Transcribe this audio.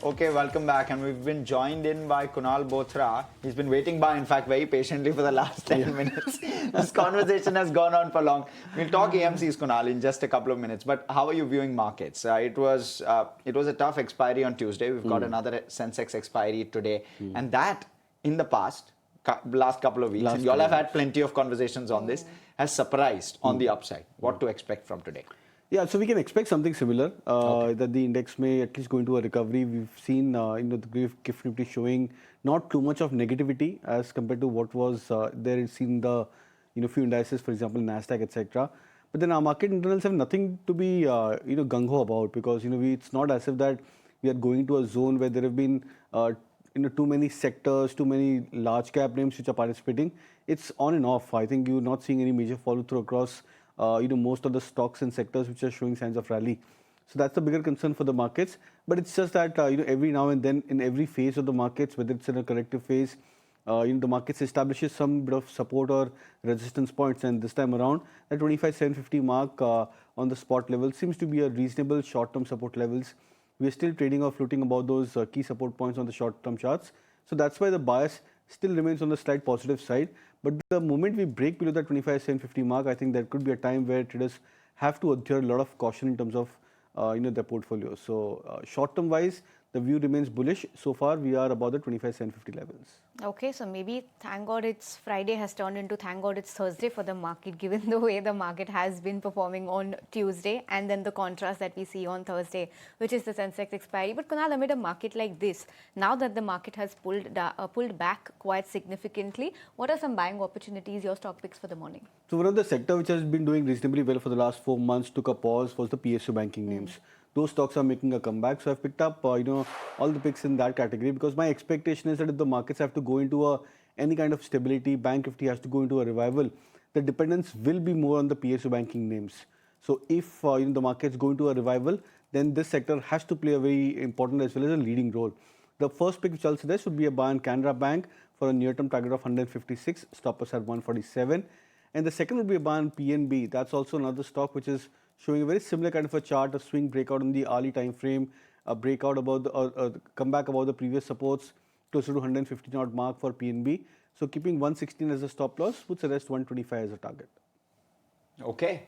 Okay, welcome back. And we've been joined in by Kunal Bothra. He's been waiting by, in fact, very patiently for the last 10 minutes. This conversation has gone on for long. We'll talk AMCs, Kunal, in just a couple of minutes. But how are you viewing markets? It was a tough expiry on Tuesday. We've got another Sensex expiry today. And that, in the past, last couple of weeks, and you all have had plenty of conversations on this, has surprised on the upside. What to expect from today? Yeah, so we can expect something similar, that the index may at least go into a recovery. We've seen, the GIFT Nifty showing not too much of negativity as compared to what was there in the, few indices, for example, NASDAQ, etc. But then our market internals have nothing to be, gung-ho about, because, it's not as if that we are going to a zone where there have been, too many sectors, too many large cap names which are participating. It's on and off. I think you're not seeing any major follow through across most of the stocks and sectors which are showing signs of rally. So that's the bigger concern for the markets. But it's just that every now and then, in every phase of the markets, whether it's in a corrective phase, the markets establishes some bit of support or resistance points. And this time around, the 25,750 mark on the spot level seems to be a reasonable short-term support levels. We are still trading or floating about those key support points on the short-term charts. So that's why the bias still remains on the slight positive side. But the moment we break below the 25,750 mark, I think there could be a time where traders have to adhere a lot of caution in terms of their portfolio. So short-term wise, the view remains bullish. So far, we are above the 25,750 levels. Okay, so maybe thank God it's Friday has turned into thank God it's Thursday for the market, given the way the market has been performing on Tuesday and then the contrast that we see on Thursday, which is the Sensex expiry. But Kunal, amid a market like this, now that the market has pulled back quite significantly, what are some buying opportunities, your stock picks for the morning? So one of the sector which has been doing reasonably well for the last 4 months took a pause was the PSU banking names. Those stocks are making a comeback. So I've picked up, all the picks in that category, because my expectation is that if the markets have to go into any kind of stability, Bank Nifty has to go into a revival, the dependence will be more on the PSU banking names. So if the markets go into a revival, then this sector has to play a very important as well as a leading role. The first pick which I'll suggest would be a buy on Canara Bank for a near-term target of 156, stop us at 147. And the second would be a buy on PNB. That's also another stock which is showing a very similar kind of a chart, a swing breakout in the early time frame, a breakout about the comeback about the previous supports, closer to 115 odd mark for PNB. So keeping 116 as a stop loss would suggest 125 as a target. Okay.